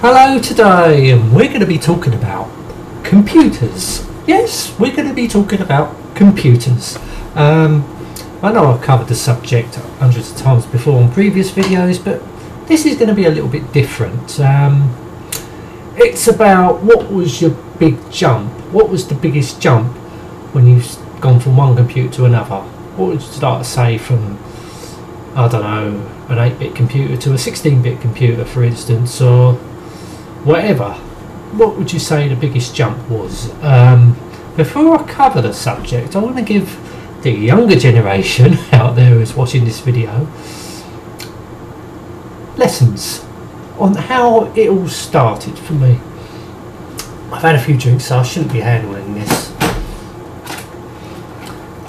Hello today, and we're going to be talking about computers. Yes, we're going to be talking about computers. I know I've covered the subject hundreds of times before on previous videos, but this is going to be a little bit different. It's about what was your big jump, what was the biggest jump when you've gone from one computer to another. What would you start to say from, I don't know, an 8-bit computer to a 16-bit computer, for instance, or whatever. What would you say the biggest jump was? Before I cover the subject, I want to give the younger generation out there who's watching this video lessons on how it all started for me. I've had a few drinks, so I shouldn't be handling this.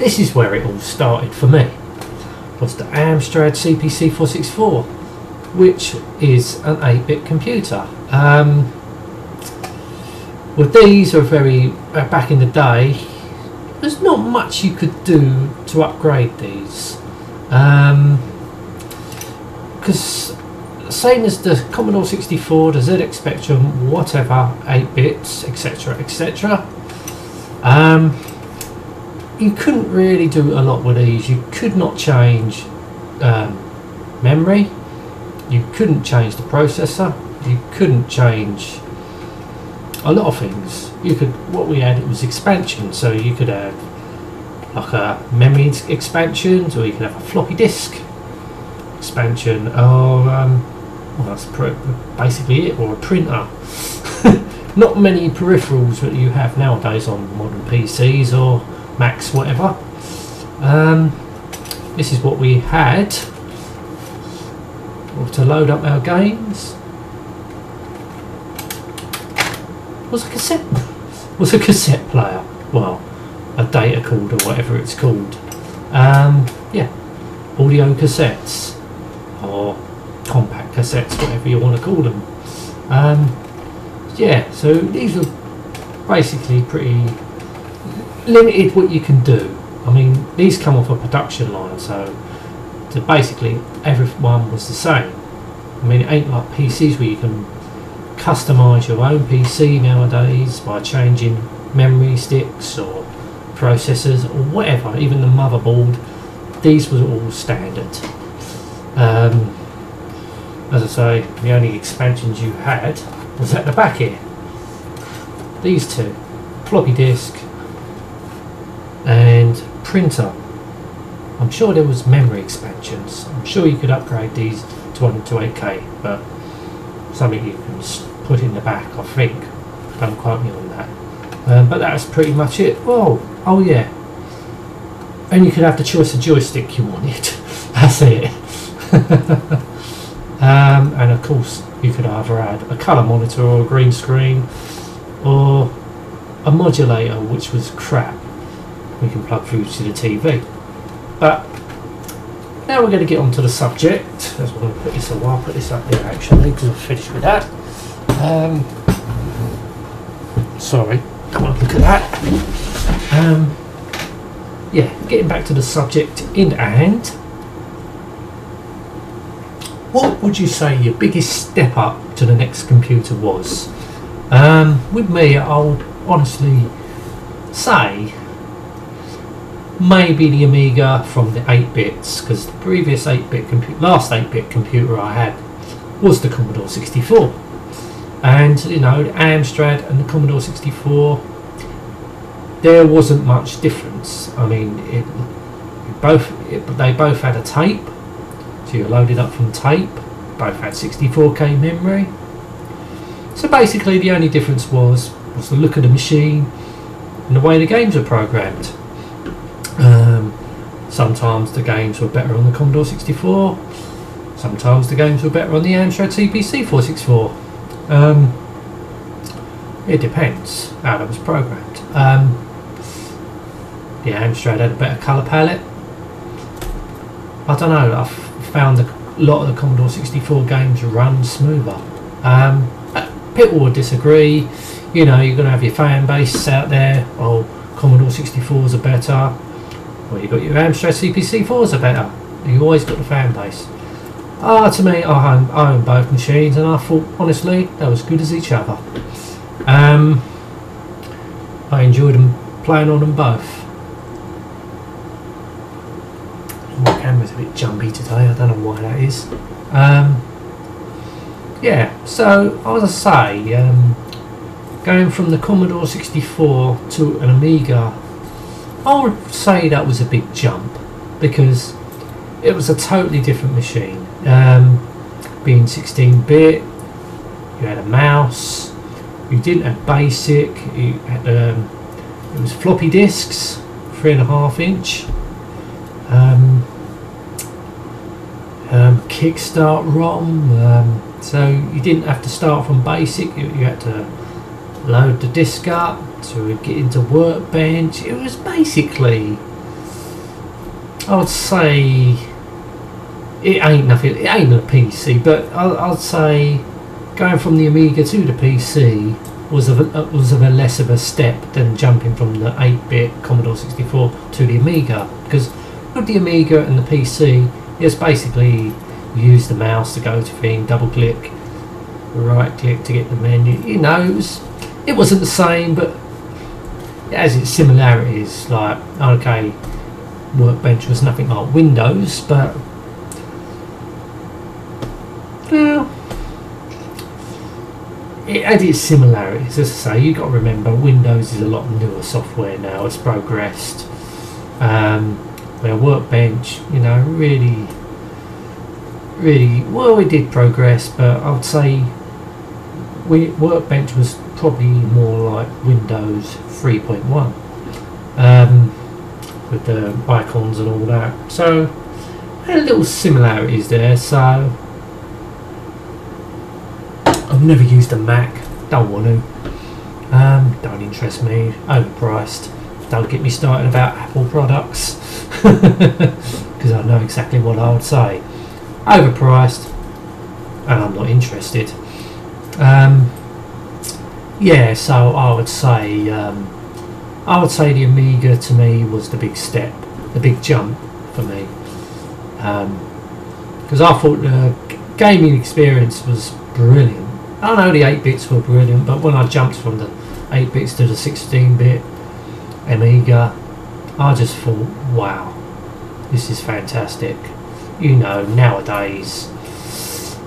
This is where it all started for me. Was the Amstrad CPC 464, which is an 8-bit computer. Well, these are back in the day, there's not much you could do to upgrade these, because same as the Commodore 64, the ZX Spectrum, whatever, 8 bits, etc, etc, you couldn't really do a lot with these. You could not change memory, you couldn't change the processor, you couldn't change a lot of things. You could, what we had, it was expansion, so you could have like a memory expansion, or you could have a floppy disk expansion, or well, that's basically it, or a printer. Not many peripherals that you have nowadays on modern PCs or Macs, whatever. This is what we had to load up our games. Was a cassette player, well, a data cord or whatever it's called. Yeah, audio cassettes or compact cassettes, whatever you want to call them. Yeah, so these are basically pretty limited what you can do. I mean, these come off a production line, so basically everyone was the same. I mean, it ain't like PCs where you can customize your own PC nowadays by changing memory sticks or processors or whatever, even the motherboard. These were all standard. As I say, the only expansions you had was at the back here. These two, floppy disk and printer. I'm sure there was memory expansions. I'm sure you could upgrade these to 128K, but something you can put in the back, I think. Don't quote me on that. But that's pretty much it. Oh yeah. And you could have the choice of joystick you wanted. That's it. And of course, you could either add a colour monitor or a green screen, or a modulator, which was crap. We can plug through to the TV. But now we're going to get on to the subject. That's what I'm going to put this away. I'll put this up there actually, because I've finished with that. Sorry, come on, look at that. Yeah, getting back to the subject in hand. What would you say your biggest step up to the next computer was? With me, I'll honestly say maybe the Amiga from the 8 bits, because the previous 8-bit last 8-bit computer I had was the Commodore 64, and you know, the Amstrad and the Commodore 64, there wasn't much difference. I mean, they both had a tape, so you loaded up from tape. Both had 64K memory. So basically, the only difference was the look of the machine and the way the games were programmed. Sometimes the games were better on the Commodore 64, sometimes the games were better on the Amstrad CPC 464. It depends how that was programmed. The Amstrad had a better colour palette. I don't know, I've found a lot of the Commodore 64 games run smoother. People would disagree. You know, you're going to have your fan base out there. Oh, Commodore 64s are better. Well, you've got your Amstrad CPC4s are better. You always got the fan base. To me, I own both machines, and I thought honestly they were as good as each other. I enjoyed them playing on them both. My camera's a bit jumpy today, I don't know why that is. Yeah, so as I say, going from the Commodore 64 to an Amiga, I would say that was a big jump, because it was a totally different machine. Being 16-bit, you had a mouse, you didn't have BASIC, you had, it was floppy disks, 3.5 inch, kickstart ROM, so you didn't have to start from BASIC, you had to load the disk up to get into Workbench. It was basically, I would say, it ain't nothing, it ain't a PC, but I'd say going from the Amiga to the PC was of a less of a step than jumping from the 8-bit Commodore 64 to the Amiga, because with the Amiga and the PC, it's basically you use the mouse to go to thing, double click, right click to get the menu. You know, it wasn't the same, but it has its similarities. Like, okay, Workbench was nothing like Windows, but well, it had its similarities. As I say, you've got to remember, Windows is a lot newer software now. It's progressed. Where Workbench, you know, really well, it did progress, but I would say Workbench was probably more like Windows 3.1, with the icons and all that. So there are little similarities there. So I've never used a Mac, don't want to, don't interest me, overpriced. Don't get me started about Apple products, because I know exactly what I would say. Overpriced, and I'm not interested. Yeah, so I would say the Amiga to me was the big step, the big jump for me, because I thought the gaming experience was brilliant. I know the 8-bits were brilliant, but when I jumped from the 8-bits to the 16-bit Amiga, I just thought, wow, this is fantastic. You know, nowadays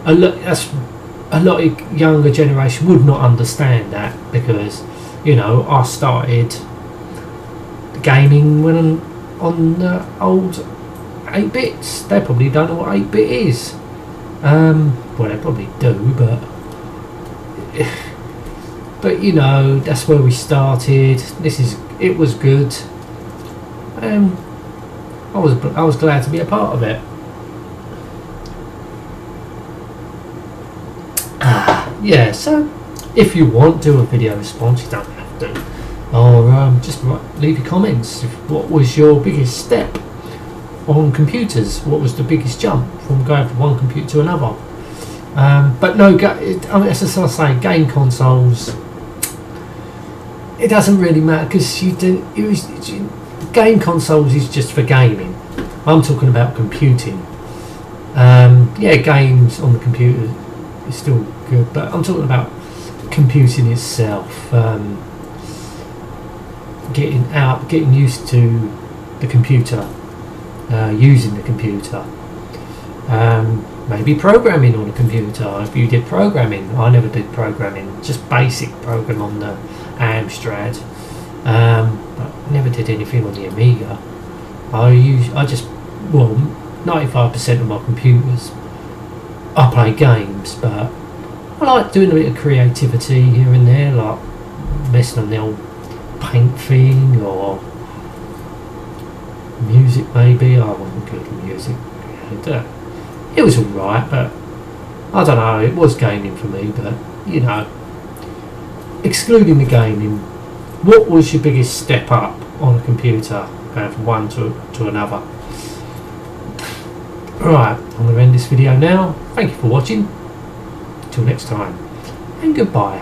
a lot of younger generation would not understand that, because, you know, I started gaming when on the old 8-bits. They probably don't know what 8-bit is. Well, they probably do, but you know, that's where we started. It was good. I was glad to be a part of it. Yeah, so if you want to do a video response, you don't have to, or just leave your comments. What was your biggest step on computers? What was the biggest jump from going from one computer to another? But no, as I say, game consoles, it doesn't really matter, because game consoles is just for gaming. I'm talking about computing. Yeah, games on the computer is still good, but I'm talking about computing itself. Getting used to the computer, using the computer. Maybe programming on a computer. If you did programming, I never did programming, just basic program on the Amstrad, but never did anything on the Amiga. I just, well, 95% of my computers, I play games, but I like doing a bit of creativity here and there, like messing on the old paint thing, or music maybe. I wasn't good at music. It was alright, but I don't know, it was gaming for me. But, you know, excluding the gaming, what was your biggest step up on a computer, from one to another? Right, I'm going to end this video now. Thank you for watching. Till next time, and goodbye.